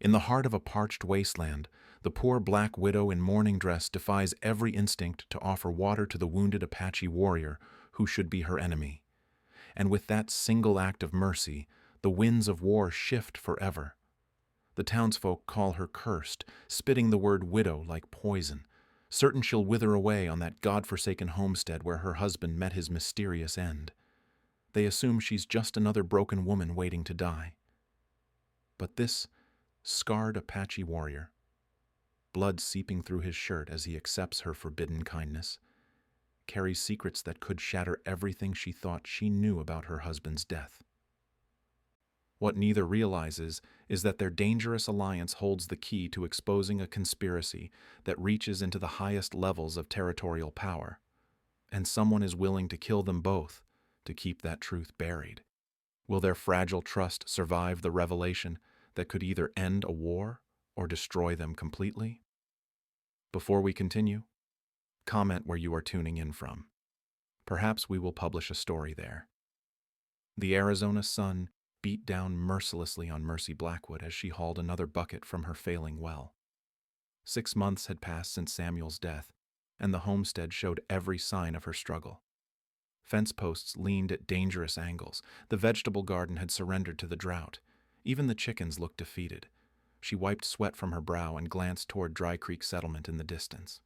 In the heart of a parched wasteland, the poor black widow in mourning dress defies every instinct to offer water to the wounded Apache warrior who should be her enemy. And with that single act of mercy, the winds of war shift forever. The townsfolk call her cursed, spitting the word widow like poison, certain she'll wither away on that God-forsaken homestead where her husband met his mysterious end. They assume she's just another broken woman waiting to die. But this scarred Apache warrior, blood seeping through his shirt as he accepts her forbidden kindness, carries secrets that could shatter everything she thought she knew about her husband's death. What neither realizes is that their dangerous alliance holds the key to exposing a conspiracy that reaches into the highest levels of territorial power, and someone is willing to kill them both to keep that truth buried. Will their fragile trust survive the revelation that could either end a war or destroy them completely? Before we continue, comment where you are tuning in from. Perhaps we will publish a story there. The Arizona sun beat down mercilessly on Mercy Blackwood as she hauled another bucket from her failing well. 6 months had passed since Samuel's death, and the homestead showed every sign of her struggle. Fence posts leaned at dangerous angles. The vegetable garden had surrendered to the drought. Even the chickens looked defeated. She wiped sweat from her brow and glanced toward Dry Creek Settlement in the distance.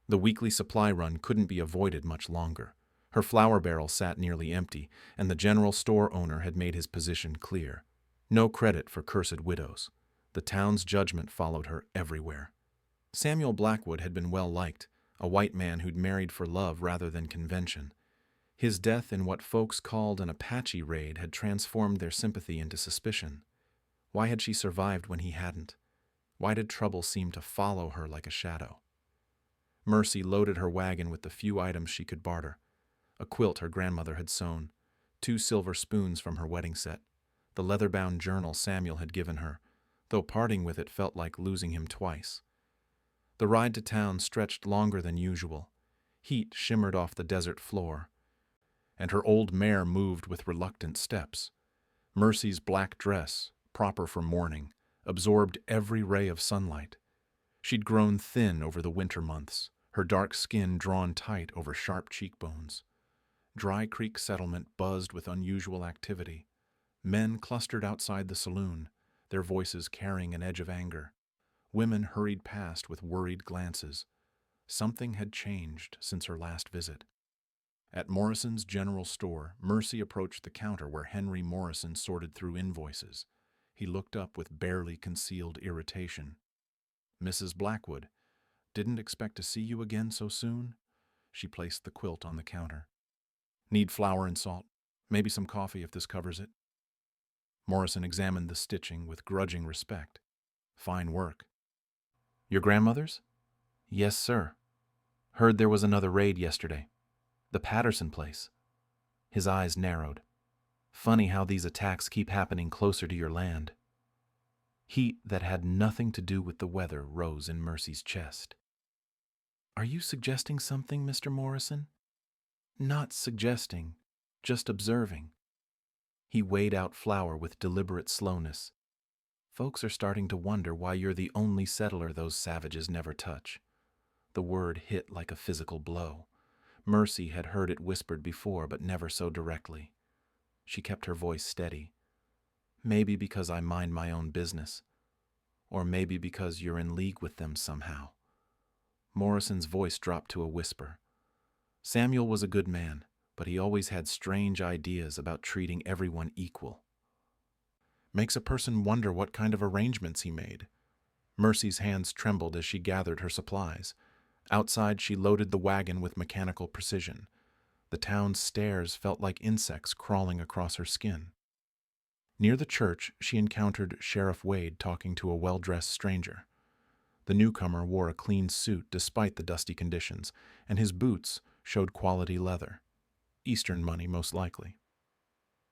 The weekly supply run couldn't be avoided much longer. Her flour barrel sat nearly empty, and the general store owner had made his position clear. No credit for cursed widows. The town's judgment followed her everywhere. Samuel Blackwood had been well liked, a white man who'd married for love rather than convention. His death in what folks called an Apache raid had transformed their sympathy into suspicion. Why had she survived when he hadn't? Why did trouble seem to follow her like a shadow? Mercy loaded her wagon with the few items she could barter. A quilt her grandmother had sewn, 2 silver spoons from her wedding set, the leather-bound journal Samuel had given her, though parting with it felt like losing him twice. The ride to town stretched longer than usual. Heat shimmered off the desert floor, and her old mare moved with reluctant steps. Mercy's black dress, proper for mourning, absorbed every ray of sunlight. She'd grown thin over the winter months, her dark skin drawn tight over sharp cheekbones. Dry Creek Settlement buzzed with unusual activity. Men clustered outside the saloon, their voices carrying an edge of anger. Women hurried past with worried glances. Something had changed since her last visit. At Morrison's general store, Mercy approached the counter where Henry Morrison sorted through invoices. He looked up with barely concealed irritation. "Mrs. Blackwood, didn't expect to see you again so soon?" She placed the quilt on the counter. "Need flour and salt. Maybe some coffee if this covers it." Morrison examined the stitching with grudging respect. "Fine work." "Your grandmother's?" "Yes, sir. Heard there was another raid yesterday. The Patterson place." His eyes narrowed. "Funny how these attacks keep happening closer to your land." Heat that had nothing to do with the weather rose in Mercy's chest. "Are you suggesting something, Mr. Morrison?" "Not suggesting, just observing." He weighed out flour with deliberate slowness. "Folks are starting to wonder why you're the only settler those savages never touch." The word hit like a physical blow. Mercy had heard it whispered before, but never so directly. She kept her voice steady. "Maybe because I mind my own business. Or maybe because you're in league with them somehow." Morrison's voice dropped to a whisper. Samuel was a good man, but he always had strange ideas about treating everyone equal. Makes a person wonder what kind of arrangements he made. Mercy's hands trembled as she gathered her supplies. Outside, she loaded the wagon with mechanical precision. The town's stairs felt like insects crawling across her skin. Near the church, she encountered Sheriff Wade talking to a well-dressed stranger. The newcomer wore a clean suit despite the dusty conditions, and his boots showed quality leather. Eastern money, most likely.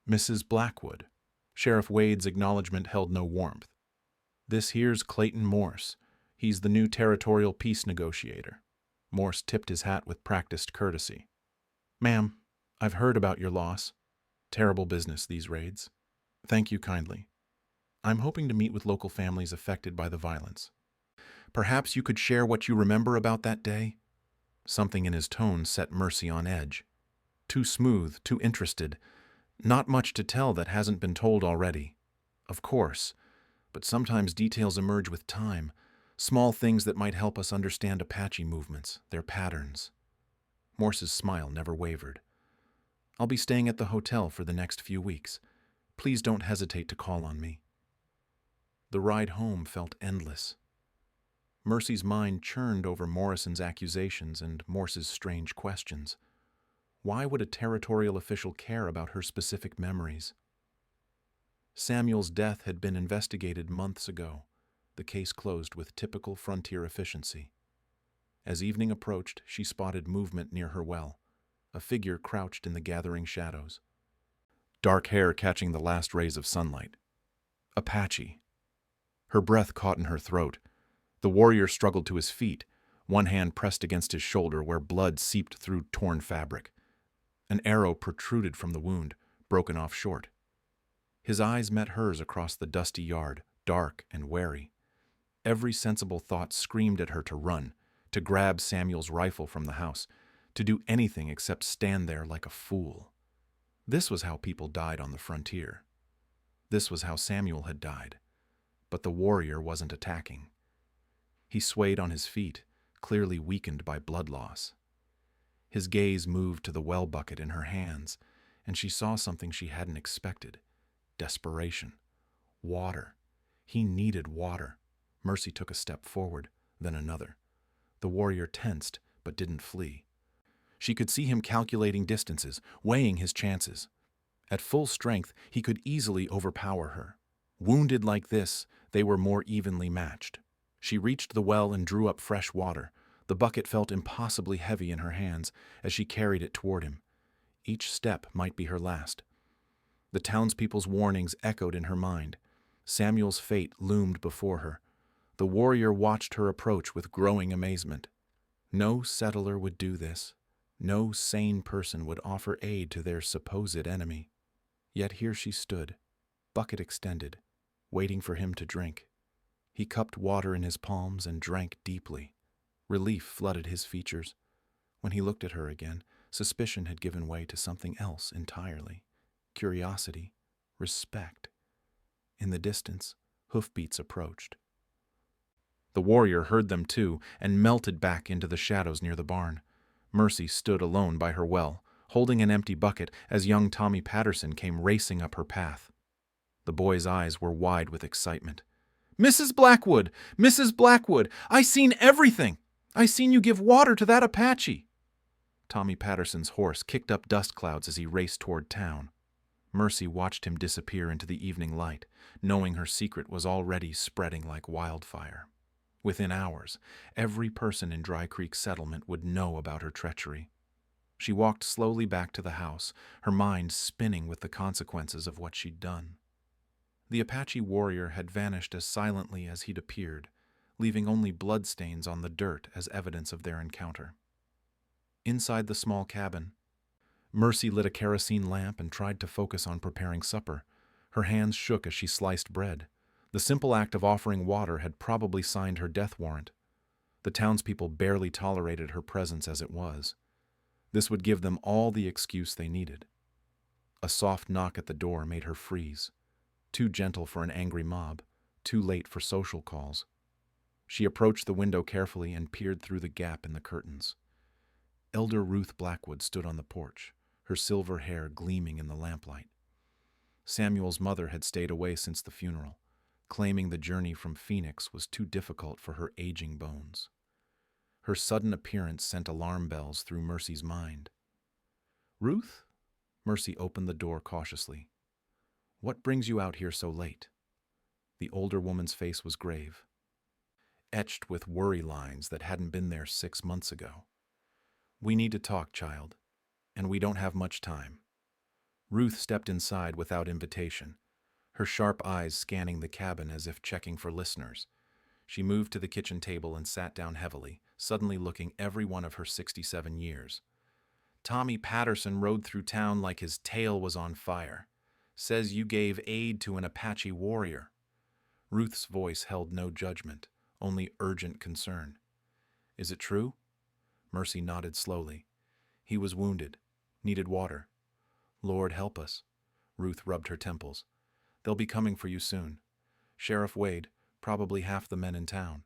"Mrs. Blackwood." Sheriff Wade's acknowledgement held no warmth. "This here's Clayton Morse. He's the new territorial peace negotiator." Morse tipped his hat with practiced courtesy. "Ma'am, I've heard about your loss. Terrible business, these raids. Thank you kindly." I'm hoping to meet with local families affected by the violence. Perhaps you could share what you remember about that day? Something in his tone set Mercy on edge. Too smooth, too interested. Not much to tell that hasn't been told already. Of course, but sometimes details emerge with time. Small things that might help us understand Apache movements, their patterns. Morse's smile never wavered. I'll be staying at the hotel for the next few weeks. Please don't hesitate to call on me. The ride home felt endless. Mercy's mind churned over Morrison's accusations and Morse's strange questions. Why would a territorial official care about her specific memories? Samuel's death had been investigated months ago, the case closed with typical frontier efficiency. As evening approached, she spotted movement near her well, a figure crouched in the gathering shadows. Dark hair catching the last rays of sunlight. Apache. Her breath caught in her throat. The warrior struggled to his feet, one hand pressed against his shoulder where blood seeped through torn fabric. An arrow protruded from the wound, broken off short. His eyes met hers across the dusty yard, dark and wary. Every sensible thought screamed at her to run, to grab Samuel's rifle from the house, to do anything except stand there like a fool. This was how people died on the frontier. This was how Samuel had died. But the warrior wasn't attacking. He swayed on his feet, clearly weakened by blood loss. His gaze moved to the well bucket in her hands, and she saw something she hadn't expected. Desperation. Water. He needed water. Mercy took a step forward, then another. The warrior tensed, but didn't flee. She could see him calculating distances, weighing his chances. At full strength, he could easily overpower her. Wounded like this, they were more evenly matched. She reached the well and drew up fresh water. The bucket felt impossibly heavy in her hands as she carried it toward him. Each step might be her last. The townspeople's warnings echoed in her mind. Samuel's fate loomed before her. The warrior watched her approach with growing amazement. No settler would do this. No sane person would offer aid to their supposed enemy. Yet here she stood, bucket extended, waiting for him to drink. He cupped water in his palms and drank deeply. Relief flooded his features. When he looked at her again, suspicion had given way to something else entirely. Curiosity, respect. In the distance, hoofbeats approached. The warrior heard them too and melted back into the shadows near the barn. Mercy stood alone by her well, holding an empty bucket as young Tommy Patterson came racing up her path. The boy's eyes were wide with excitement. "Mrs. Blackwood! Mrs. Blackwood! I seen everything! I seen you give water to that Apache!" Tommy Patterson's horse kicked up dust clouds as he raced toward town. Mercy watched him disappear into the evening light, knowing her secret was already spreading like wildfire. Within hours, every person in Dry Creek Settlement would know about her treachery. She walked slowly back to the house, her mind spinning with the consequences of what she'd done. The Apache warrior had vanished as silently as he'd appeared, leaving only bloodstains on the dirt as evidence of their encounter. Inside the small cabin, Mercy lit a kerosene lamp and tried to focus on preparing supper. Her hands shook as she sliced bread. The simple act of offering water had probably signed her death warrant. The townspeople barely tolerated her presence as it was. This would give them all the excuse they needed. A soft knock at the door made her freeze. Too gentle for an angry mob, too late for social calls. She approached the window carefully and peered through the gap in the curtains. Elder Ruth Blackwood stood on the porch, her silver hair gleaming in the lamplight. Samuel's mother had stayed away since the funeral, claiming the journey from Phoenix was too difficult for her aging bones. Her sudden appearance sent alarm bells through Mercy's mind. "Ruth?" Mercy opened the door cautiously. "What brings you out here so late?" The older woman's face was grave, etched with worry lines that hadn't been there 6 months ago. "We need to talk, child, and we don't have much time." Ruth stepped inside without invitation, her sharp eyes scanning the cabin as if checking for listeners. She moved to the kitchen table and sat down heavily, suddenly looking every one of her 67 years. "Tommy Patterson rode through town like his tail was on fire. Says you gave aid to an Apache warrior. Ruth's voice held no judgment, only urgent concern. "Is it true?" Mercy nodded slowly. "He was wounded. Needed water. Lord help us." Ruth rubbed her temples. "They'll be coming for you soon. Sheriff Wade, probably half the men in town."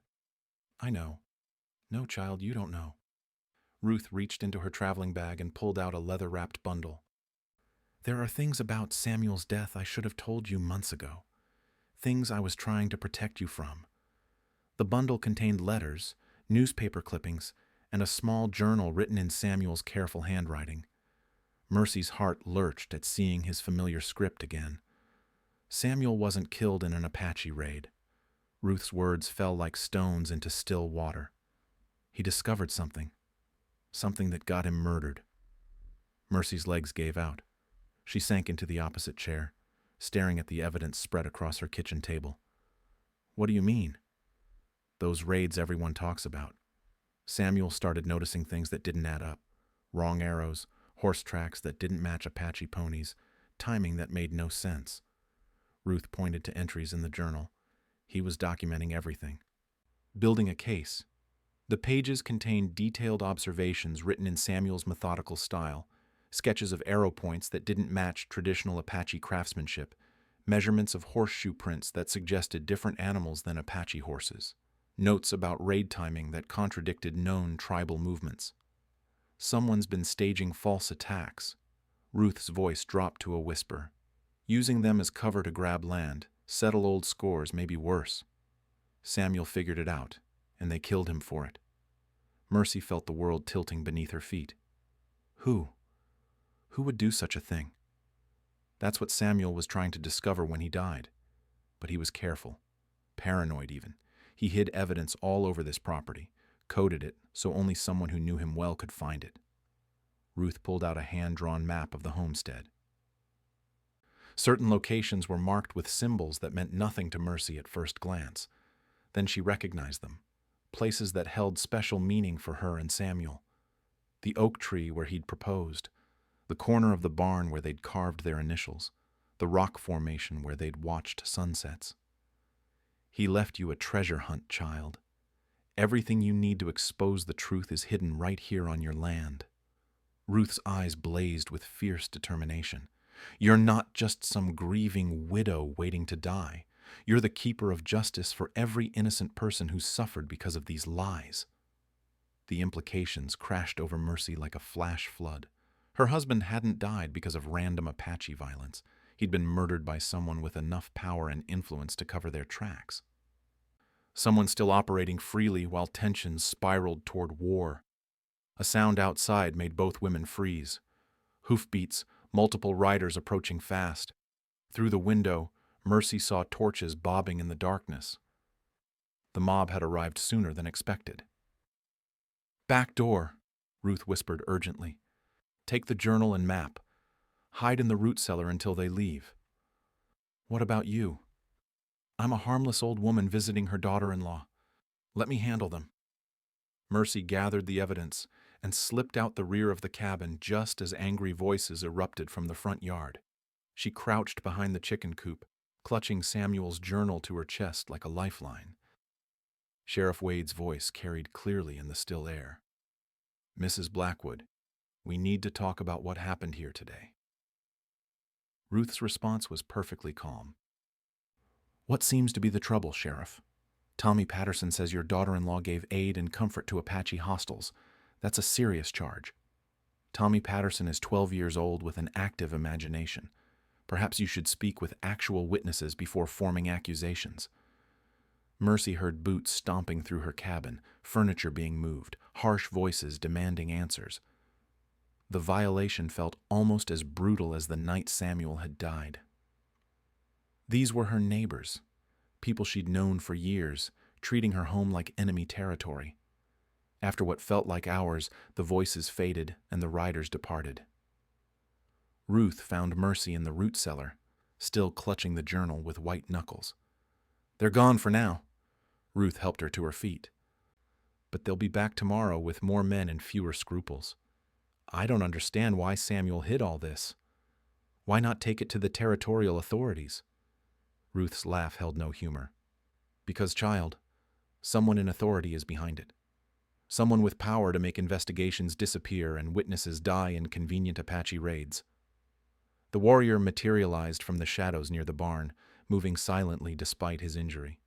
"I know." "No, child, you don't know." Ruth reached into her traveling bag and pulled out a leather-wrapped bundle. "There are things about Samuel's death I should have told you months ago. Things I was trying to protect you from." The bundle contained letters, newspaper clippings, and a small journal written in Samuel's careful handwriting. Mercy's heart lurched at seeing his familiar script again. Samuel wasn't killed in an Apache raid. Ruth's words fell like stones into still water. He discovered something that got him murdered. Mercy's legs gave out. She sank into the opposite chair, staring at the evidence spread across her kitchen table. "What do you mean?" "Those raids everyone talks about." Samuel started noticing things that didn't add up. Wrong arrows, horse tracks that didn't match Apache ponies, timing that made no sense. Ruth pointed to entries in the journal. He was documenting everything. Building a case. The pages contained detailed observations written in Samuel's methodical style, sketches of arrow points that didn't match traditional Apache craftsmanship, measurements of horseshoe prints that suggested different animals than Apache horses, notes about raid timing that contradicted known tribal movements. "Someone's been staging false attacks." Ruth's voice dropped to a whisper. "Using them as cover to grab land, settle old scores, maybe worse." Samuel figured it out, and they killed him for it. Mercy felt the world tilting beneath her feet. Who? Who would do such a thing? That's what Samuel was trying to discover when he died. But he was careful, paranoid even. He hid evidence all over this property, coded it so only someone who knew him well could find it. Ruth pulled out a hand-drawn map of the homestead. Certain locations were marked with symbols that meant nothing to Mercy at first glance. Then she recognized them, places that held special meaning for her and Samuel. The oak tree where he'd proposed, the corner of the barn where they'd carved their initials, the rock formation where they'd watched sunsets. "He left you a treasure hunt, child. Everything you need to expose the truth is hidden right here on your land." Ruth's eyes blazed with fierce determination. "You're not just some grieving widow waiting to die. You're the keeper of justice for every innocent person who's suffered because of these lies." The implications crashed over Mercy like a flash flood. Her husband hadn't died because of random Apache violence. He'd been murdered by someone with enough power and influence to cover their tracks. Someone still operating freely while tensions spiraled toward war. A sound outside made both women freeze. Hoofbeats, multiple riders approaching fast. Through the window, Mercy saw torches bobbing in the darkness. The mob had arrived sooner than expected. "Back door," Ruth whispered urgently. "Take the journal and map. Hide in the root cellar until they leave." "What about you?" "I'm a harmless old woman visiting her daughter-in-law. Let me handle them." Mercy gathered the evidence and slipped out the rear of the cabin just as angry voices erupted from the front yard. She crouched behind the chicken coop, clutching Samuel's journal to her chest like a lifeline. Sheriff Wade's voice carried clearly in the still air. "Mrs. Blackwood, we need to talk about what happened here today." Ruth's response was perfectly calm. "What seems to be the trouble, Sheriff? Tommy Patterson says your daughter-in-law gave aid and comfort to Apache hostiles. That's a serious charge. Tommy Patterson is 12 years old with an active imagination. Perhaps you should speak with actual witnesses before forming accusations." Mercy heard boots stomping through her cabin, furniture being moved, harsh voices demanding answers. The violation felt almost as brutal as the night Samuel had died. These were her neighbors, people she'd known for years, treating her home like enemy territory. After what felt like hours, the voices faded and the riders departed. Ruth found Mercy in the root cellar, still clutching the journal with white knuckles. "They're gone for now." Ruth helped her to her feet. "But they'll be back tomorrow with more men and fewer scruples. I don't understand why Samuel hid all this. Why not take it to the territorial authorities?" Ruth's laugh held no humor. Because, child, someone in authority is behind it. Someone with power to make investigations disappear and witnesses die in convenient Apache raids. The warrior materialized from the shadows near the barn, moving silently despite his injury.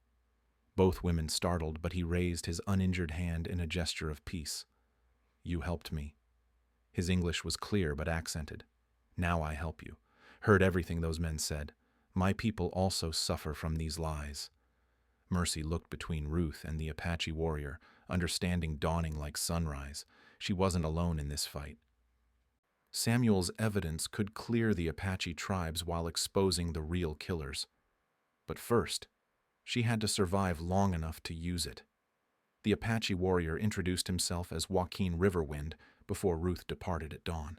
Both women startled, but he raised his uninjured hand in a gesture of peace. You helped me. His English was clear but accented. Now I help you. Heard everything those men said. My people also suffer from these lies. Mercy looked between Ruth and the Apache warrior, understanding dawning like sunrise. She wasn't alone in this fight. Samuel's evidence could clear the Apache tribes while exposing the real killers. But first, she had to survive long enough to use it. The Apache warrior introduced himself as Joaquin Riverwind before Ruth departed at dawn.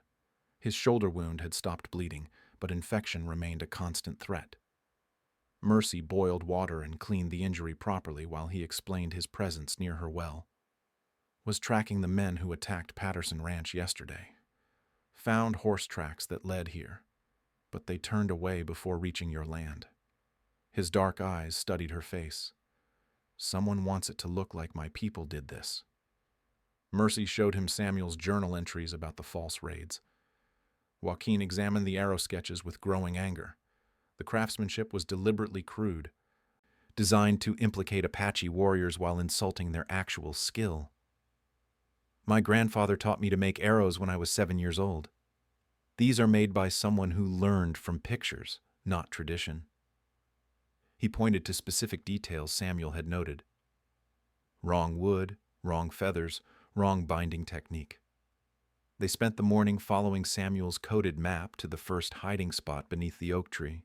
His shoulder wound had stopped bleeding, but infection remained a constant threat. Mercy boiled water and cleaned the injury properly while he explained his presence near her well. Was tracking the men who attacked Patterson Ranch yesterday. Found horse tracks that led here, but they turned away before reaching your land. His dark eyes studied her face. Someone wants it to look like my people did this. Mercy showed him Samuel's journal entries about the false raids. Joaquin examined the arrow sketches with growing anger. The craftsmanship was deliberately crude, designed to implicate Apache warriors while insulting their actual skill. My grandfather taught me to make arrows when I was 7 years old. These are made by someone who learned from pictures, not tradition. He pointed to specific details Samuel had noted. Wrong wood, wrong feathers, wrong binding technique. They spent the morning following Samuel's coded map to the first hiding spot beneath the oak tree.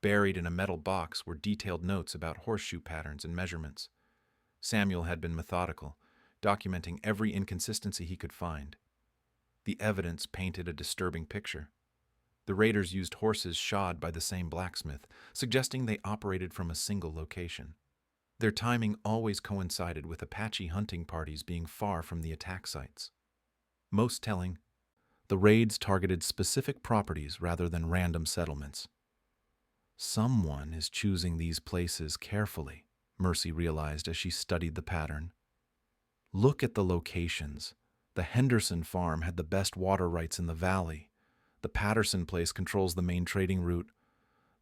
Buried in a metal box were detailed notes about horseshoe patterns and measurements. Samuel had been methodical, documenting every inconsistency he could find. The evidence painted a disturbing picture. The raiders used horses shod by the same blacksmith, suggesting they operated from a single location. Their timing always coincided with Apache hunting parties being far from the attack sites. Most telling, the raids targeted specific properties rather than random settlements. Someone is choosing these places carefully, Mercy realized as she studied the pattern. Look at the locations. The Henderson farm had the best water rights in the valley. The Patterson place controls the main trading route.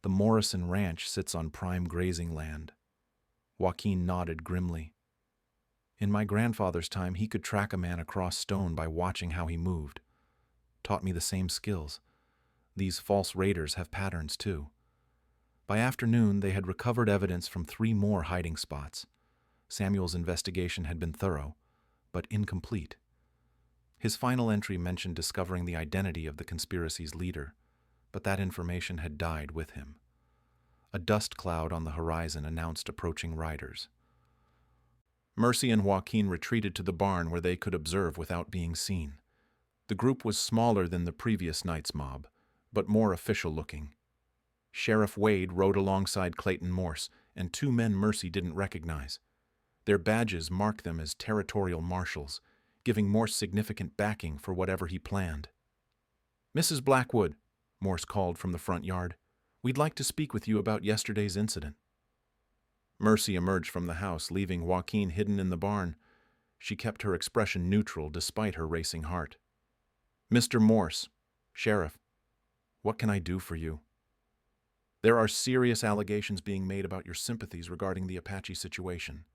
The Morrison Ranch sits on prime grazing land. Joaquin nodded grimly. In my grandfather's time, he could track a man across stone by watching how he moved. Taught me the same skills. These false raiders have patterns too. By afternoon, they had recovered evidence from 3 more hiding spots. Samuel's investigation had been thorough, but incomplete. His final entry mentioned discovering the identity of the conspiracy's leader, but that information had died with him. A dust cloud on the horizon announced approaching riders. Mercy and Joaquin retreated to the barn where they could observe without being seen. The group was smaller than the previous night's mob, but more official-looking. Sheriff Wade rode alongside Clayton Morse, and 2 men Mercy didn't recognize. Their badges marked them as territorial marshals, giving Morse significant backing for whatever he planned. "Mrs. Blackwood," Morse called from the front yard, "we'd like to speak with you about yesterday's incident." Mercy emerged from the house, leaving Joaquin hidden in the barn. She kept her expression neutral despite her racing heart. "Mr. Morse, Sheriff, what can I do for you? There are serious allegations being made about your sympathies regarding the Apache situation."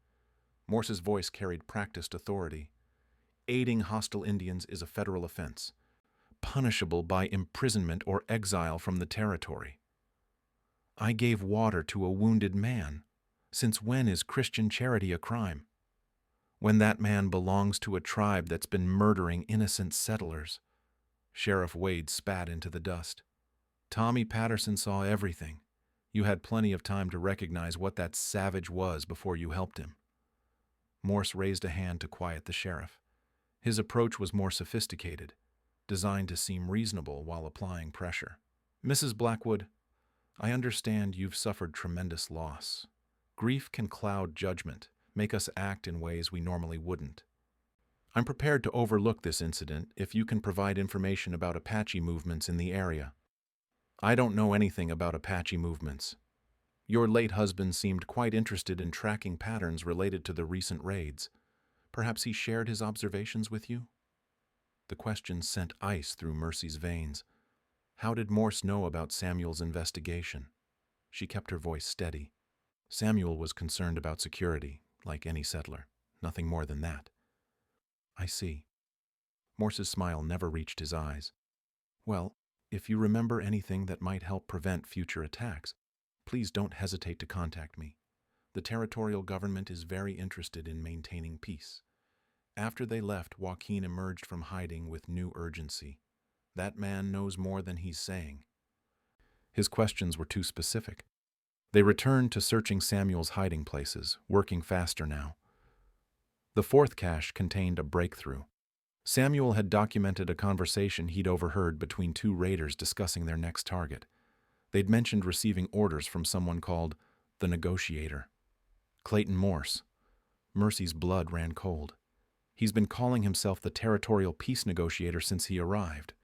Morse's voice carried practiced authority. "Aiding hostile Indians is a federal offense, punishable by imprisonment or exile from the territory. I gave water to a wounded man. Since when is Christian charity a crime? When that man belongs to a tribe that's been murdering innocent settlers." Sheriff Wade spat into the dust. "Tommy Patterson saw everything. You had plenty of time to recognize what that savage was before you helped him." Morse raised a hand to quiet the sheriff. His approach was more sophisticated, designed to seem reasonable while applying pressure. "Mrs. Blackwood, I understand you've suffered tremendous loss. Grief can cloud judgment, make us act in ways we normally wouldn't. I'm prepared to overlook this incident if you can provide information about Apache movements in the area." "I don't know anything about Apache movements. Your late husband seemed quite interested in tracking patterns related to the recent raids. Perhaps he shared his observations with you? The question sent ice through Mercy's veins. How did Morse know about Samuel's investigation? She kept her voice steady. Samuel was concerned about security, like any settler. Nothing more than that. I see. Morse's smile never reached his eyes. Well, if you remember anything that might help prevent future attacks, please don't hesitate to contact me. The territorial government is very interested in maintaining peace. After they left, Joaquin emerged from hiding with new urgency. That man knows more than he's saying. His questions were too specific. They returned to searching Samuel's hiding places, working faster now. The fourth cache contained a breakthrough. Samuel had documented a conversation he'd overheard between two raiders discussing their next target. They'd mentioned receiving orders from someone called the Negotiator. Clayton Morse. Mercy's blood ran cold. He's been calling himself the Territorial Peace Negotiator since he arrived.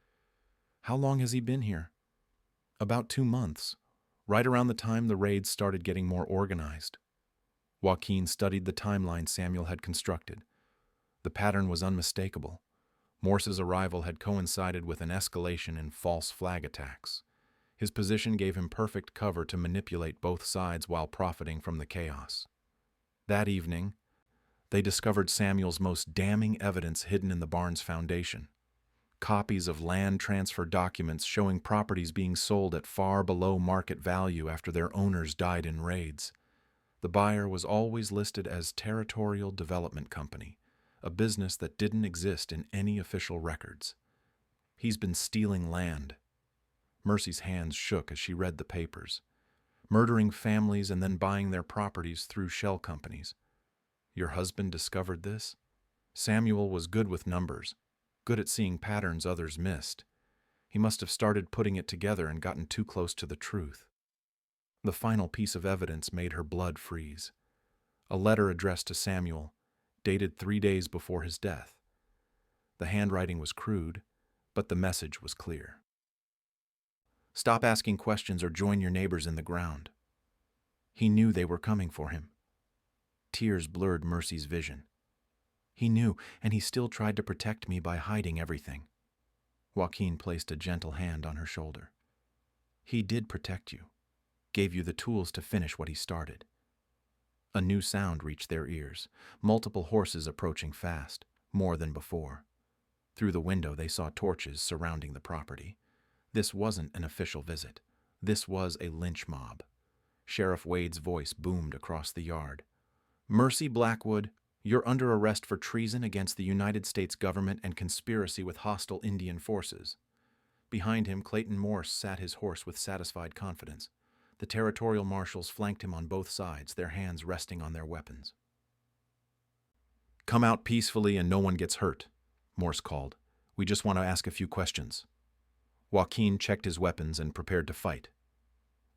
How long has he been here? About 2 months, right around the time the raids started getting more organized. Joaquin studied the timeline Samuel had constructed. The pattern was unmistakable. Morse's arrival had coincided with an escalation in false flag attacks. His position gave him perfect cover to manipulate both sides while profiting from the chaos. That evening, they discovered Samuel's most damning evidence hidden in the barn's foundation. Copies of land transfer documents showing properties being sold at far below market value after their owners died in raids. The buyer was always listed as Territorial Development Company, a business that didn't exist in any official records. He's been stealing land. Mercy's hands shook as she read the papers. Murdering families and then buying their properties through shell companies. Your husband discovered this? Samuel was good with numbers, good at seeing patterns others missed. He must have started putting it together and gotten too close to the truth. The final piece of evidence made her blood freeze. A letter addressed to Samuel, dated 3 days before his death. The handwriting was crude, but the message was clear. Stop asking questions or join your neighbors in the ground. He knew they were coming for him. Tears blurred Mercy's vision. He knew, and he still tried to protect me by hiding everything. Joaquin placed a gentle hand on her shoulder. He did protect you, gave you the tools to finish what he started. A new sound reached their ears, multiple horses approaching fast, more than before. Through the window they saw torches surrounding the property. This wasn't an official visit. This was a lynch mob. Sheriff Wade's voice boomed across the yard. Mercy Blackwood, you're under arrest for treason against the United States government and conspiracy with hostile Indian forces. Behind him, Clayton Morse sat his horse with satisfied confidence. The territorial marshals flanked him on both sides, their hands resting on their weapons. Come out peacefully and no one gets hurt, Morse called. We just want to ask a few questions. Joaquin checked his weapons and prepared to fight.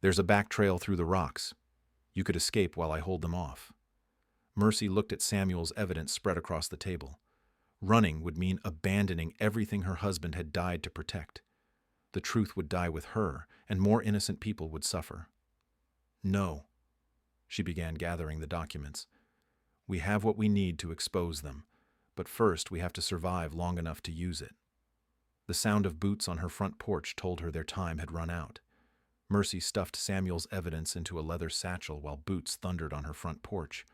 There's a back trail through the rocks. You could escape while I hold them off. Mercy looked at Samuel's evidence spread across the table. Running would mean abandoning everything her husband had died to protect. The truth would die with her, and more innocent people would suffer. No, she began gathering the documents. We have what we need to expose them, but first we have to survive long enough to use it. The sound of boots on her front porch told her their time had run out. Mercy stuffed Samuel's evidence into a leather satchel while boots thundered on her front porch.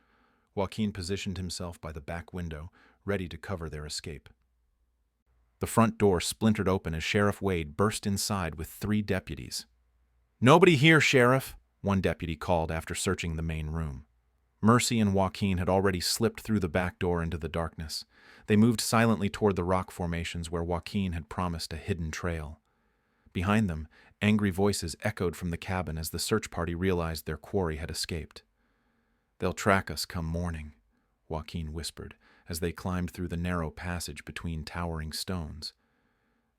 Joaquin positioned himself by the back window, ready to cover their escape. The front door splintered open as Sheriff Wade burst inside with 3 deputies. Nobody here, Sheriff, one deputy called after searching the main room. Mercy and Joaquin had already slipped through the back door into the darkness. They moved silently toward the rock formations where Joaquin had promised a hidden trail. Behind them, angry voices echoed from the cabin as the search party realized their quarry had escaped. They'll track us come morning, Joaquin whispered as they climbed through the narrow passage between towering stones.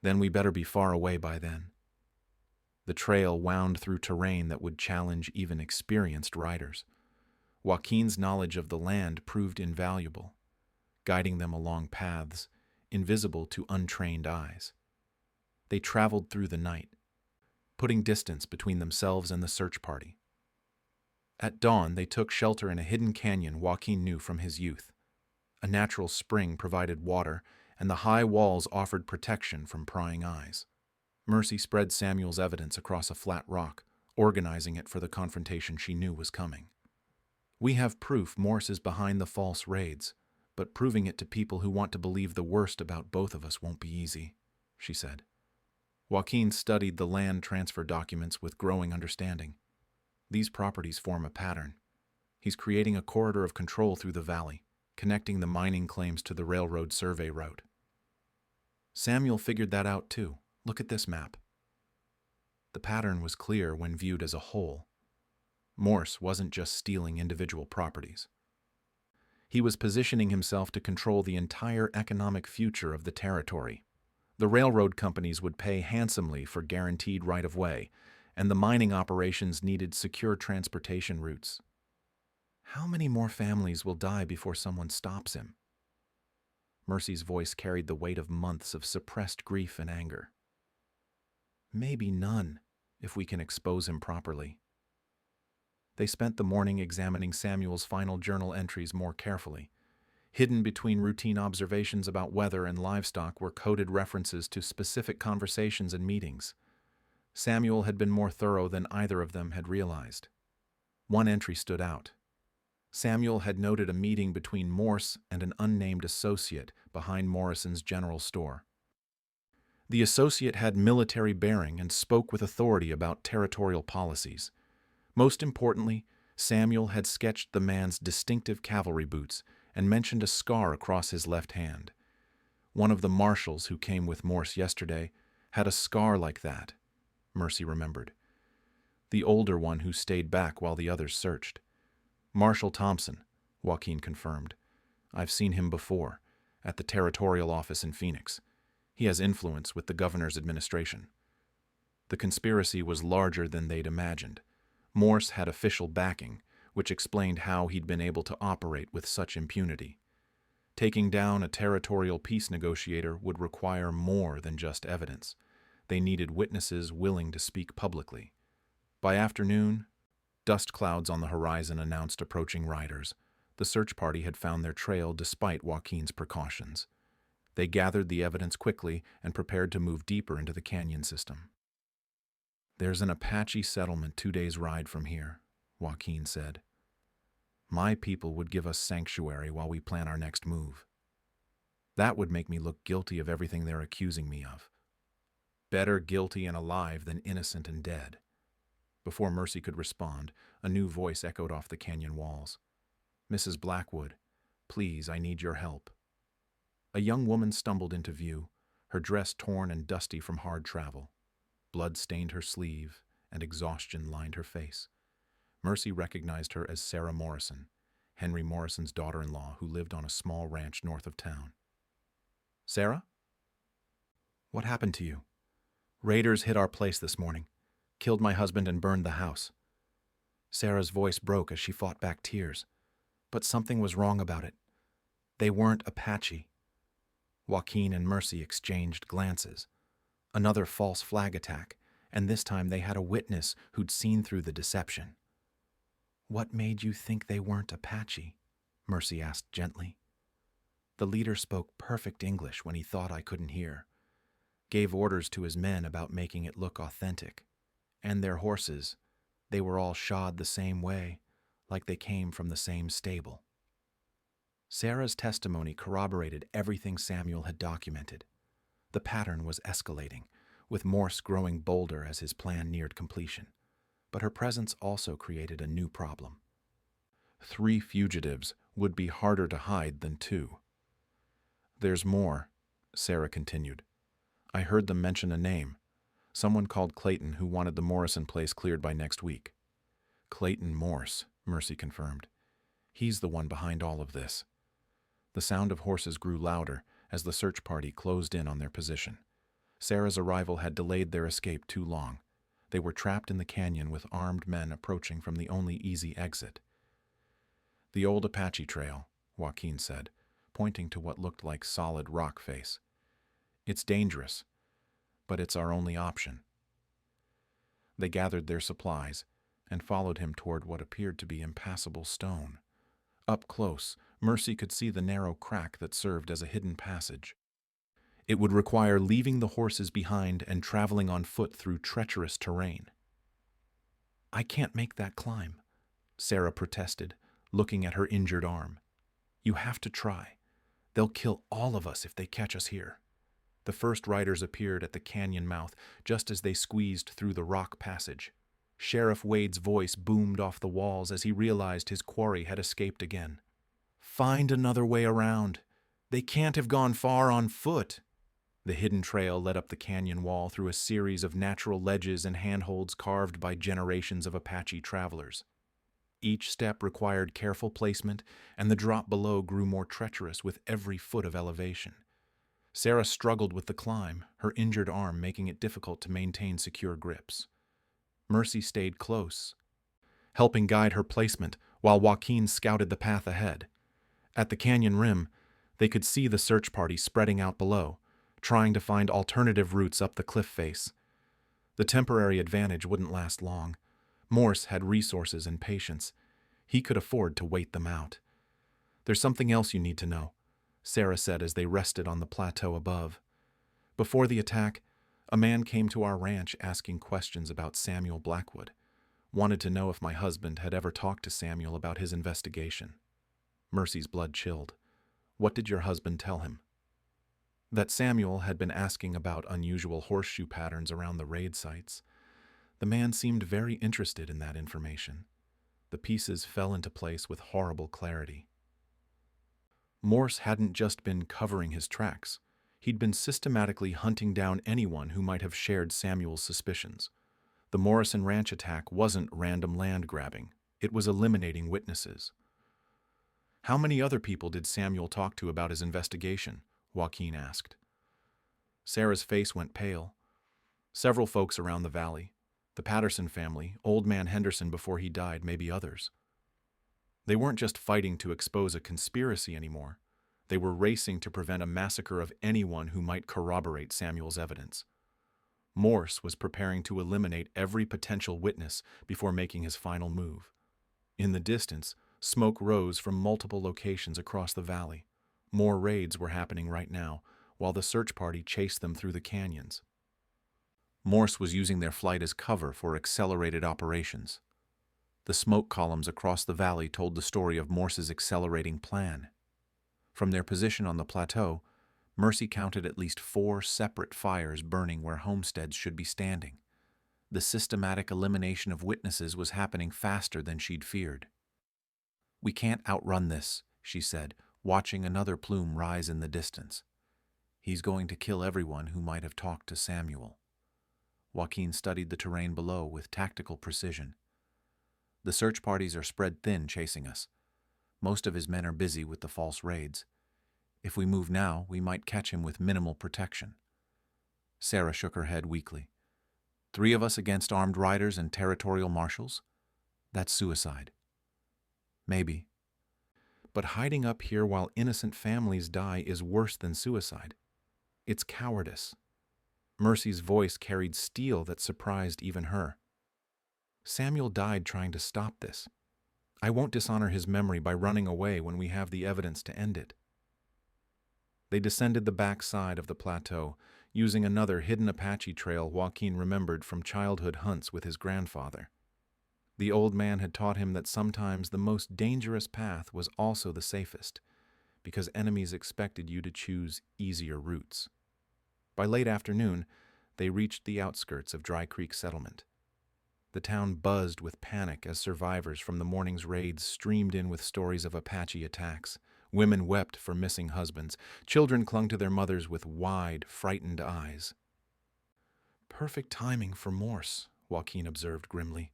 Then we better be far away by then. The trail wound through terrain that would challenge even experienced riders. Joaquin's knowledge of the land proved invaluable, guiding them along paths invisible to untrained eyes. They traveled through the night, putting distance between themselves and the search party. At dawn, they took shelter in a hidden canyon Joaquin knew from his youth. A natural spring provided water, and the high walls offered protection from prying eyes. Mercy spread Samuel's evidence across a flat rock, organizing it for the confrontation she knew was coming. "We have proof Morse is behind the false raids, but proving it to people who want to believe the worst about both of us won't be easy," she said. Joaquin studied the land transfer documents with growing understanding. These properties form a pattern. He's creating a corridor of control through the valley, connecting the mining claims to the railroad survey route. Samuel figured that out too. Look at this map. The pattern was clear when viewed as a whole. Morse wasn't just stealing individual properties. He was positioning himself to control the entire economic future of the territory. The railroad companies would pay handsomely for guaranteed right-of-way, and the mining operations needed secure transportation routes. How many more families will die before someone stops him? Mercy's voice carried the weight of months of suppressed grief and anger. Maybe none, if we can expose him properly. They spent the morning examining Samuel's final journal entries more carefully. Hidden between routine observations about weather and livestock were coded references to specific conversations and meetings. Samuel had been more thorough than either of them had realized. One entry stood out. Samuel had noted a meeting between Morse and an unnamed associate behind Morrison's general store. The associate had military bearing and spoke with authority about territorial policies. Most importantly, Samuel had sketched the man's distinctive cavalry boots and mentioned a scar across his left hand. One of the marshals who came with Morse yesterday had a scar like that, Mercy remembered. The older one who stayed back while the others searched. Marshal Thompson, Joaquin confirmed. "I've seen him before, at the territorial office in Phoenix. He has influence with the governor's administration." The conspiracy was larger than they'd imagined. Morse had official backing, which explained how he'd been able to operate with such impunity. Taking down a territorial peace negotiator would require more than just evidence. They needed witnesses willing to speak publicly. By afternoon, dust clouds on the horizon announced approaching riders. The search party had found their trail despite Joaquin's precautions. They gathered the evidence quickly and prepared to move deeper into the canyon system. "There's an Apache settlement 2 days' ride from here," Joaquin said. "My people would give us sanctuary while we plan our next move. That would make me look guilty of everything they're accusing me of. Better guilty and alive than innocent and dead." Before Mercy could respond, a new voice echoed off the canyon walls. "Mrs. Blackwood, please, I need your help." A young woman stumbled into view, her dress torn and dusty from hard travel. Blood stained her sleeve, and exhaustion lined her face. Mercy recognized her as Sarah Morrison, Henry Morrison's daughter-in-law who lived on a small ranch north of town. "Sarah? What happened to you?" "Raiders hit our place this morning, killed my husband and burned the house." Sarah's voice broke as she fought back tears. But something was wrong about it. They weren't Apache. Joaquin and Mercy exchanged glances. Another false flag attack, and this time they had a witness who'd seen through the deception. "What made you think they weren't Apache?" Mercy asked gently. "The leader spoke perfect English when he thought I couldn't hear. Gave orders to his men about making it look authentic. And their horses, they were all shod the same way, like they came from the same stable." Sarah's testimony corroborated everything Samuel had documented. The pattern was escalating, with Morse growing bolder as his plan neared completion. But her presence also created a new problem. 3 fugitives would be harder to hide than 2. "There's more," Sarah continued. "I heard them mention a name. Someone called Clayton who wanted the Morrison place cleared by next week." "Clayton Morse," Mercy confirmed. "He's the one behind all of this." The sound of horses grew louder as the search party closed in on their position. Sarah's arrival had delayed their escape too long. They were trapped in the canyon with armed men approaching from the only easy exit. "The old Apache trail," Joaquin said, pointing to what looked like solid rock face. "It's dangerous, but it's our only option." They gathered their supplies, and followed him toward what appeared to be impassable stone. Up close, Mercy could see the narrow crack that served as a hidden passage. It would require leaving the horses behind and traveling on foot through treacherous terrain. "I can't make that climb," Sarah protested, looking at her injured arm. "You have to try. They'll kill all of us if they catch us here." The first riders appeared at the canyon mouth just as they squeezed through the rock passage. Sheriff Wade's voice boomed off the walls as he realized his quarry had escaped again. "Find another way around. They can't have gone far on foot." The hidden trail led up the canyon wall through a series of natural ledges and handholds carved by generations of Apache travelers. Each step required careful placement, and the drop below grew more treacherous with every foot of elevation. Sarah struggled with the climb, her injured arm making it difficult to maintain secure grips. Mercy stayed close, helping guide her placement while Joaquin scouted the path ahead. At the canyon rim, they could see the search party spreading out below, trying to find alternative routes up the cliff face. The temporary advantage wouldn't last long. Morse had resources and patience. He could afford to wait them out. "There's something else you need to know," Sarah said as they rested on the plateau above. "Before the attack, a man came to our ranch asking questions about Samuel Blackwood. Wanted to know if my husband had ever talked to Samuel about his investigation." Mercy's blood chilled. "What did your husband tell him?" "That Samuel had been asking about unusual horseshoe patterns around the raid sites. The man seemed very interested in that information." The pieces fell into place with horrible clarity. Morse hadn't just been covering his tracks. He'd been systematically hunting down anyone who might have shared Samuel's suspicions. The Morrison Ranch attack wasn't random land grabbing. It was eliminating witnesses. "How many other people did Samuel talk to about his investigation?" Joaquin asked. Sarah's face went pale. "Several folks around the valley. The Patterson family, Old Man Henderson before he died, maybe others. They weren't just fighting to expose a conspiracy anymore. They were racing to prevent a massacre of anyone who might corroborate Samuel's evidence. Morse was preparing to eliminate every potential witness before making his final move. In the distance, smoke rose from multiple locations across the valley. More raids were happening right now, while the search party chased them through the canyons. Morse was using their flight as cover for accelerated operations. The smoke columns across the valley told the story of Morse's accelerating plan. From their position on the plateau, Mercy counted at least 4 separate fires burning where homesteads should be standing. The systematic elimination of witnesses was happening faster than she'd feared. "We can't outrun this," she said, watching another plume rise in the distance. "He's going to kill everyone who might have talked to Samuel." Joaquin studied the terrain below with tactical precision. "The search parties are spread thin chasing us. Most of his men are busy with the false raids. If we move now, we might catch him with minimal protection." Sarah shook her head weakly. 3 of us against armed riders and territorial marshals? That's suicide." "Maybe. But hiding up here while innocent families die is worse than suicide. It's cowardice." Mercy's voice carried steel that surprised even her. "Samuel died trying to stop this. I won't dishonor his memory by running away when we have the evidence to end it." They descended the back side of the plateau, using another hidden Apache trail Joaquin remembered from childhood hunts with his grandfather. The old man had taught him that sometimes the most dangerous path was also the safest, because enemies expected you to choose easier routes. By late afternoon, they reached the outskirts of Dry Creek Settlement. The town buzzed with panic as survivors from the morning's raids streamed in with stories of Apache attacks. Women wept for missing husbands. Children clung to their mothers with wide, frightened eyes. "Perfect timing for Morse," Joaquin observed grimly.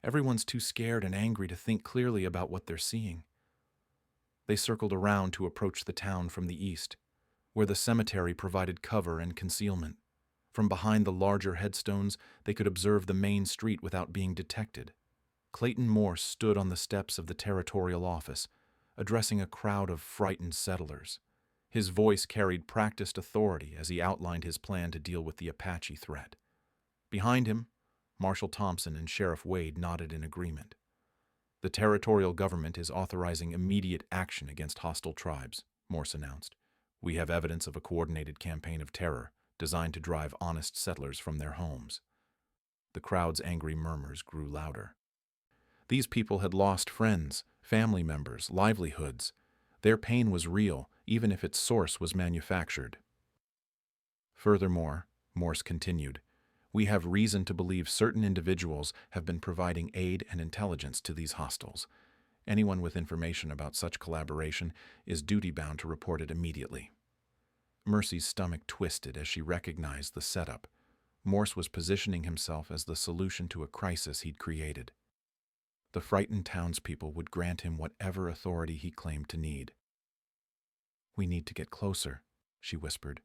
"Everyone's too scared and angry to think clearly about what they're seeing." They circled around to approach the town from the east, where the cemetery provided cover and concealment. From behind the larger headstones, they could observe the main street without being detected. Clayton Morse stood on the steps of the territorial office, addressing a crowd of frightened settlers. His voice carried practiced authority as he outlined his plan to deal with the Apache threat. Behind him, Marshal Thompson and Sheriff Wade nodded in agreement. The territorial government is authorizing immediate action against hostile tribes, Morse announced. We have evidence of a coordinated campaign of terror designed to drive honest settlers from their homes. The crowd's angry murmurs grew louder. These people had lost friends, family members, livelihoods. Their pain was real, even if its source was manufactured. Furthermore, Morse continued, we have reason to believe certain individuals have been providing aid and intelligence to these hostiles. Anyone with information about such collaboration is duty-bound to report it immediately. Mercy's stomach twisted as she recognized the setup. Morse was positioning himself as the solution to a crisis he'd created. The frightened townspeople would grant him whatever authority he claimed to need. We need to get closer, she whispered.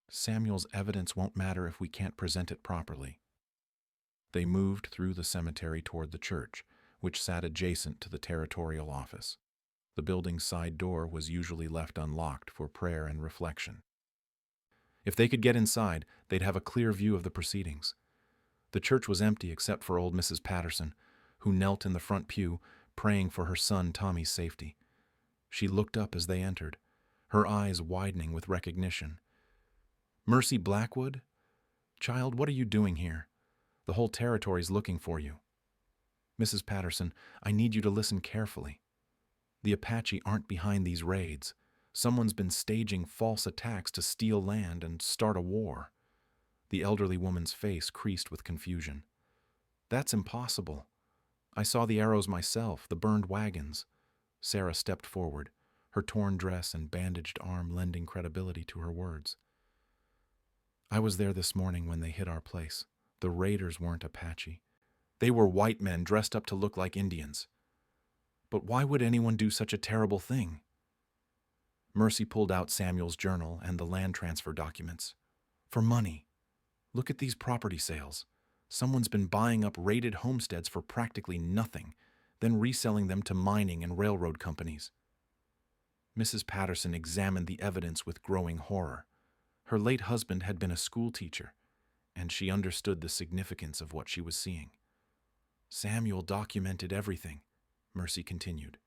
Samuel's evidence won't matter if we can't present it properly. They moved through the cemetery toward the church, which sat adjacent to the territorial office. The building's side door was usually left unlocked for prayer and reflection. If they could get inside, they'd have a clear view of the proceedings. The church was empty except for old Mrs. Patterson, who knelt in the front pew, praying for her son Tommy's safety. She looked up as they entered, her eyes widening with recognition. Mercy Blackwood? Child, what are you doing here? The whole territory's looking for you. Mrs. Patterson, I need you to listen carefully. The Apache aren't behind these raids. Someone's been staging false attacks to steal land and start a war. The elderly woman's face creased with confusion. That's impossible. I saw the arrows myself, the burned wagons. Sarah stepped forward, her torn dress and bandaged arm lending credibility to her words. I was there this morning when they hit our place. The raiders weren't Apache. They were white men dressed up to look like Indians. But why would anyone do such a terrible thing? Mercy pulled out Samuel's journal and the land transfer documents. For money. Look at these property sales. Someone's been buying up raided homesteads for practically nothing, then reselling them to mining and railroad companies. Mrs. Patterson examined the evidence with growing horror. Her late husband had been a school teacher, and she understood the significance of what she was seeing. Samuel documented everything, Mercy continued.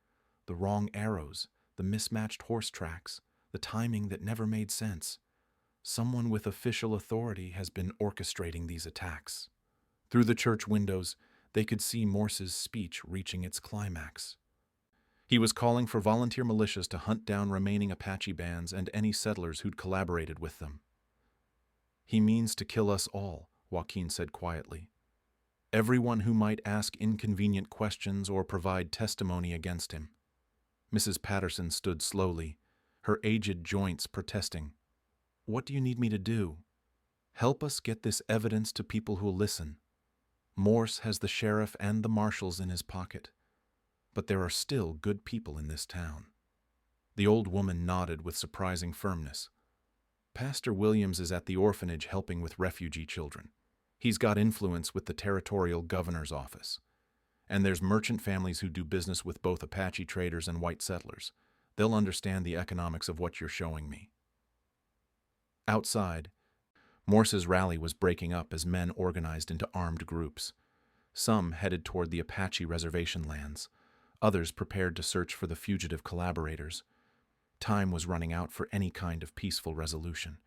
The wrong arrows, the mismatched horse tracks, the timing that never made sense. Someone with official authority has been orchestrating these attacks. Through the church windows, they could see Morse's speech reaching its climax. He was calling for volunteer militias to hunt down remaining Apache bands and any settlers who'd collaborated with them. He means to kill us all, Joaquin said quietly. Everyone who might ask inconvenient questions or provide testimony against him. Mrs. Patterson stood slowly, her aged joints protesting. What do you need me to do? Help us get this evidence to people who'll listen. Morse has the sheriff and the marshals in his pocket. But there are still good people in this town. The old woman nodded with surprising firmness. Pastor Williams is at the orphanage helping with refugee children. He's got influence with the territorial governor's office. And there's merchant families who do business with both Apache traders and white settlers. They'll understand the economics of what you're showing me. Outside, Morse's rally was breaking up as men organized into armed groups. Some headed toward the Apache reservation lands. Others prepared to search for the fugitive collaborators. Time was running out for any kind of peaceful resolution.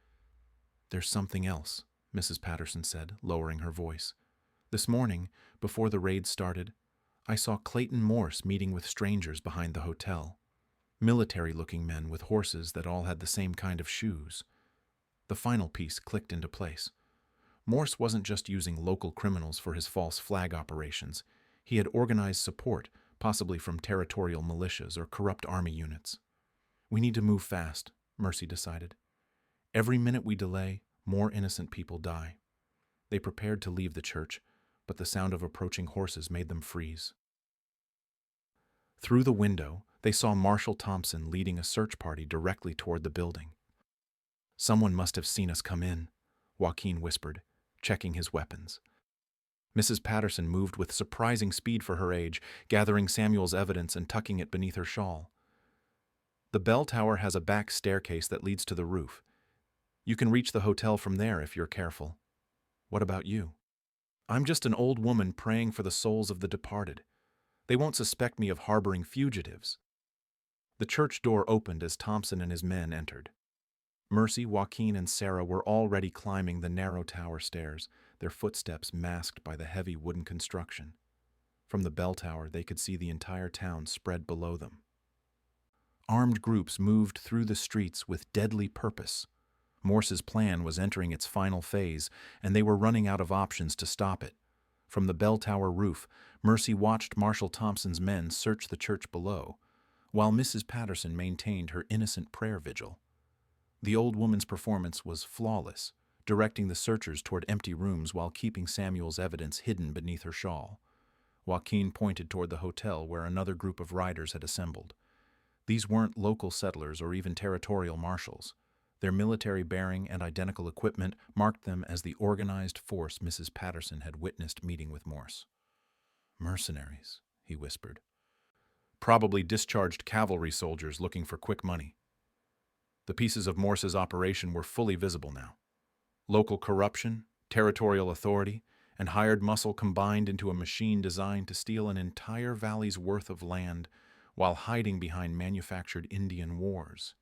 There's something else, Mrs. Patterson said, lowering her voice. This morning, before the raid started, I saw Clayton Morse meeting with strangers behind the hotel. Military-looking men with horses that all had the same kind of shoes. The final piece clicked into place. Morse wasn't just using local criminals for his false flag operations. He had organized support, possibly from territorial militias or corrupt army units. We need to move fast, Mercy decided. Every minute we delay, more innocent people die. They prepared to leave the church, but the sound of approaching horses made them freeze. Through the window, they saw Marshal Thompson leading a search party directly toward the building. Someone must have seen us come in, Joaquin whispered, checking his weapons. Mrs. Patterson moved with surprising speed for her age, gathering Samuel's evidence and tucking it beneath her shawl. The bell tower has a back staircase that leads to the roof. You can reach the hotel from there if you're careful. What about you? I'm just an old woman praying for the souls of the departed. They won't suspect me of harboring fugitives." The church door opened as Thompson and his men entered. Mercy, Joaquin, and Sarah were already climbing the narrow tower stairs, their footsteps masked by the heavy wooden construction. From the bell tower, they could see the entire town spread below them. Armed groups moved through the streets with deadly purpose. Morse's plan was entering its final phase, and they were running out of options to stop it. From the bell tower roof, Mercy watched Marshal Thompson's men search the church below, while Mrs. Patterson maintained her innocent prayer vigil. The old woman's performance was flawless, directing the searchers toward empty rooms while keeping Samuel's evidence hidden beneath her shawl. Joaquin pointed toward the hotel where another group of riders had assembled. These weren't local settlers or even territorial marshals. Their military bearing and identical equipment marked them as the organized force Mrs. Patterson had witnessed meeting with Morse. "Mercenaries," he whispered. "Probably discharged cavalry soldiers looking for quick money." The pieces of Morse's operation were fully visible now. Local corruption, territorial authority, and hired muscle combined into a machine designed to steal an entire valley's worth of land while hiding behind manufactured Indian wars.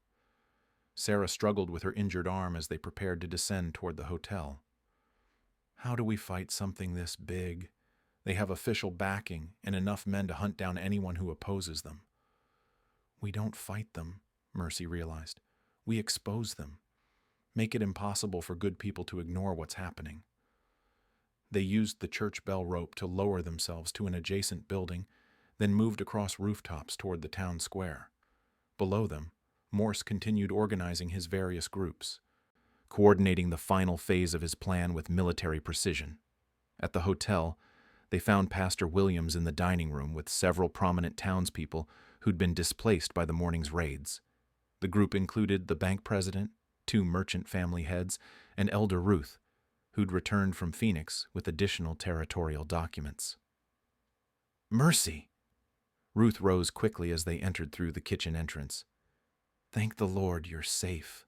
Sarah struggled with her injured arm as they prepared to descend toward the hotel. "How do we fight something this big? They have official backing and enough men to hunt down anyone who opposes them." "We don't fight them," Mercy realized. "We expose them. Make it impossible for good people to ignore what's happening." They used the church bell rope to lower themselves to an adjacent building, then moved across rooftops toward the town square. Below them, Morse continued organizing his various groups, coordinating the final phase of his plan with military precision. At the hotel, they found Pastor Williams in the dining room with several prominent townspeople who'd been displaced by the morning's raids. The group included the bank president, 2 merchant family heads, and Elder Ruth, who'd returned from Phoenix with additional territorial documents. "Mercy!" Ruth rose quickly as they entered through the kitchen entrance. "Thank the Lord you're safe.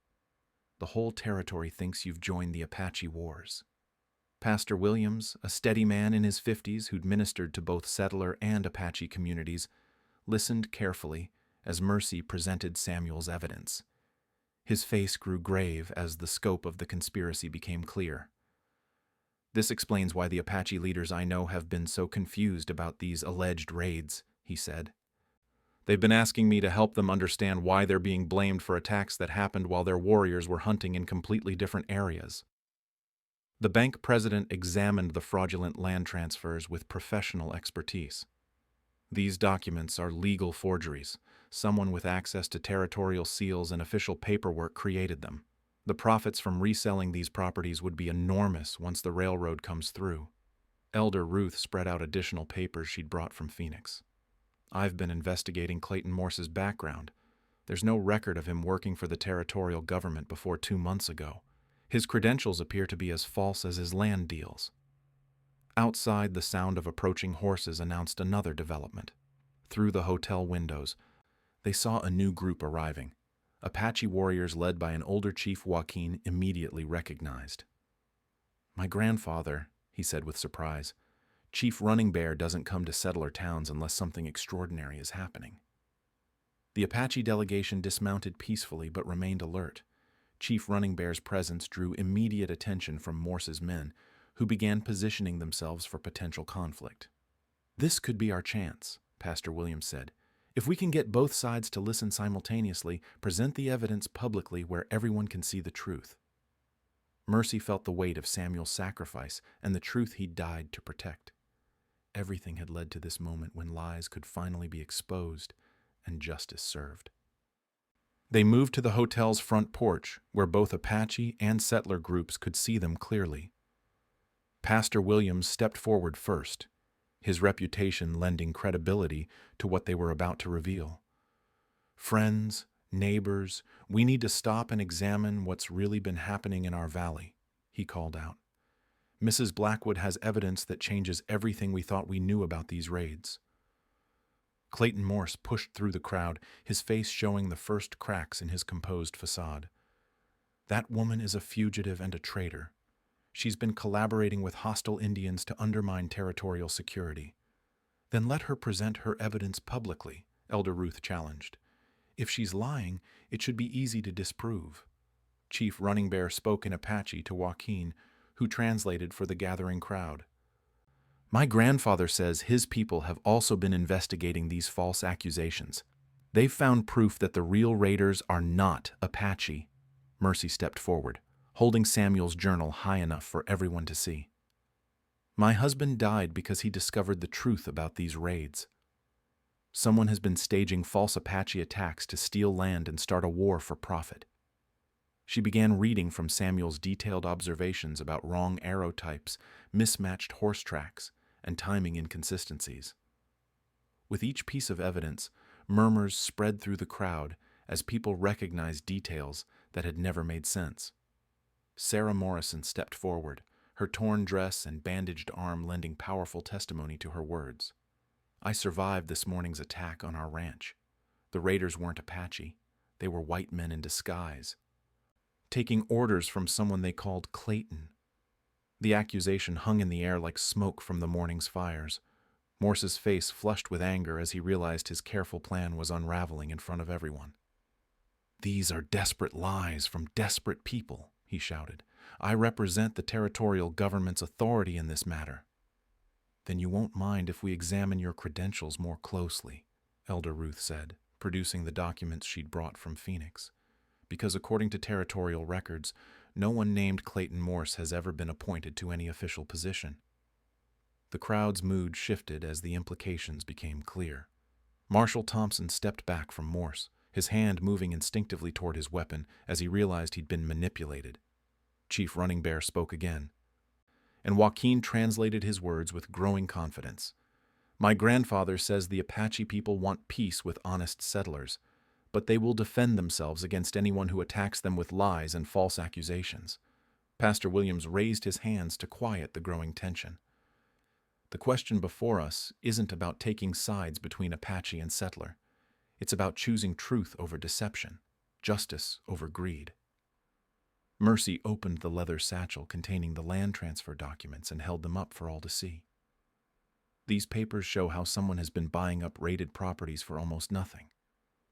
The whole territory thinks you've joined the Apache wars." Pastor Williams, a steady man in his 50s who'd ministered to both settler and Apache communities, listened carefully as Mercy presented Samuel's evidence. His face grew grave as the scope of the conspiracy became clear. "This explains why the Apache leaders I know have been so confused about these alleged raids," he said. "They've been asking me to help them understand why they're being blamed for attacks that happened while their warriors were hunting in completely different areas." The bank president examined the fraudulent land transfers with professional expertise. "These documents are legal forgeries. Someone with access to territorial seals and official paperwork created them. The profits from reselling these properties would be enormous once the railroad comes through." Elder Ruth spread out additional papers she'd brought from Phoenix. "I've been investigating Clayton Morse's background. There's no record of him working for the territorial government before 2 months ago. His credentials appear to be as false as his land deals." Outside, the sound of approaching horses announced another development. Through the hotel windows, they saw a new group arriving. Apache warriors led by an older chief Joaquin immediately recognized. "My grandfather," he said with surprise. "Chief Running Bear doesn't come to settler towns unless something extraordinary is happening." The Apache delegation dismounted peacefully but remained alert. Chief Running Bear's presence drew immediate attention from Morse's men, who began positioning themselves for potential conflict. "This could be our chance," Pastor Williams said. "If we can get both sides to listen simultaneously, present the evidence publicly where everyone can see the truth." Mercy felt the weight of Samuel's sacrifice and the truth he died to protect. Everything had led to this moment when lies could finally be exposed and justice served. They moved to the hotel's front porch, where both Apache and settler groups could see them clearly. Pastor Williams stepped forward first, his reputation lending credibility to what they were about to reveal. "Friends, neighbors, we need to stop and examine what's really been happening in our valley," he called out. "Mrs. Blackwood has evidence that changes everything we thought we knew about these raids." Clayton Morse pushed through the crowd, his face showing the first cracks in his composed facade. "That woman is a fugitive and a traitor. She's been collaborating with hostile Indians to undermine territorial security. Then let her present her evidence publicly, Elder Ruth challenged. If she's lying, it should be easy to disprove. Chief Running Bear spoke in Apache to Joaquin, who translated for the gathering crowd. My grandfather says his people have also been investigating these false accusations. They've found proof that the real raiders are not Apache. Mercy stepped forward, holding Samuel's journal high enough for everyone to see. My husband died because he discovered the truth about these raids. Someone has been staging false Apache attacks to steal land and start a war for profit. She began reading from Samuel's detailed observations about wrong arrow types, mismatched horse tracks, and timing inconsistencies. With each piece of evidence, murmurs spread through the crowd as people recognized details that had never made sense. Sarah Morrison stepped forward, her torn dress and bandaged arm lending powerful testimony to her words. I survived this morning's attack on our ranch. The raiders weren't Apache. They were white men in disguise, taking orders from someone they called Clayton. The accusation hung in the air like smoke from the morning's fires. Morse's face flushed with anger as he realized his careful plan was unraveling in front of everyone. These are desperate lies from desperate people, he shouted. I represent the territorial government's authority in this matter. Then you won't mind if we examine your credentials more closely, Elder Ruth said, producing the documents she'd brought from Phoenix. Because according to territorial records, no one named Clayton Morse has ever been appointed to any official position. The crowd's mood shifted as the implications became clear. Marshal Thompson stepped back from Morse, his hand moving instinctively toward his weapon as he realized he'd been manipulated. Chief Running Bear spoke again, and Joaquin translated his words with growing confidence. My grandfather says the Apache people want peace with honest settlers, but they will defend themselves against anyone who attacks them with lies and false accusations. Pastor Williams raised his hands to quiet the growing tension. The question before us isn't about taking sides between Apache and settler. It's about choosing truth over deception, justice over greed. Mercy opened the leather satchel containing the land transfer documents and held them up for all to see. These papers show how someone has been buying up raided properties for almost nothing,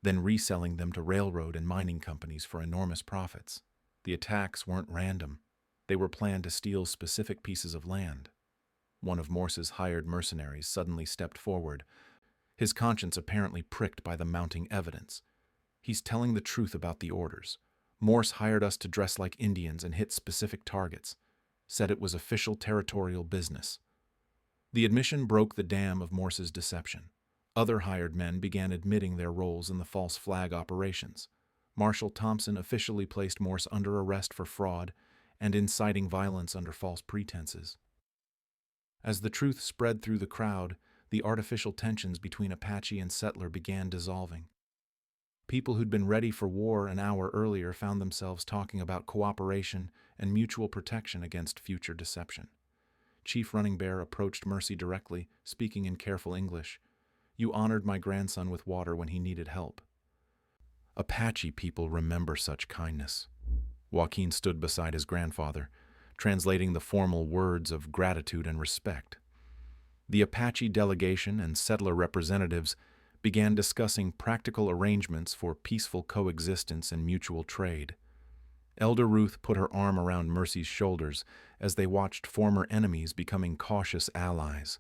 then reselling them to railroad and mining companies for enormous profits. The attacks weren't random. They were planned to steal specific pieces of land. One of Morse's hired mercenaries suddenly stepped forward, his conscience apparently pricked by the mounting evidence. He's telling the truth about the orders. Morse hired us to dress like Indians and hit specific targets, said it was official territorial business. The admission broke the dam of Morse's deception. Other hired men began admitting their roles in the false flag operations. Marshal Thompson officially placed Morse under arrest for fraud and inciting violence under false pretenses. As the truth spread through the crowd, the artificial tensions between Apache and settler began dissolving. People who'd been ready for war an hour earlier found themselves talking about cooperation and mutual protection against future deception. Chief Running Bear approached Mercy directly, speaking in careful English. You honored my grandson with water when he needed help. Apache people remember such kindness. Joaquin stood beside his grandfather, translating the formal words of gratitude and respect. The Apache delegation and settler representatives began discussing practical arrangements for peaceful coexistence and mutual trade. Elder Ruth put her arm around Mercy's shoulders as they watched former enemies becoming cautious allies.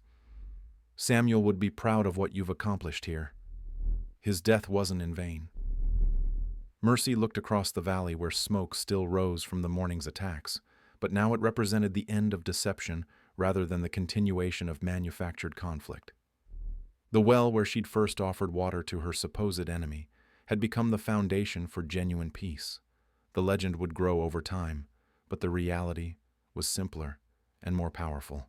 Samuel would be proud of what you've accomplished here. His death wasn't in vain. Mercy looked across the valley where smoke still rose from the morning's attacks, but now it represented the end of deception rather than the continuation of manufactured conflict. The well where she'd first offered water to her supposed enemy had become the foundation for genuine peace. The legend would grow over time, but the reality was simpler and more powerful.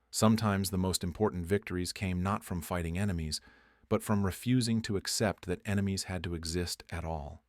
Sometimes the most important victories came not from fighting enemies, but from refusing to accept that enemies had to exist at all.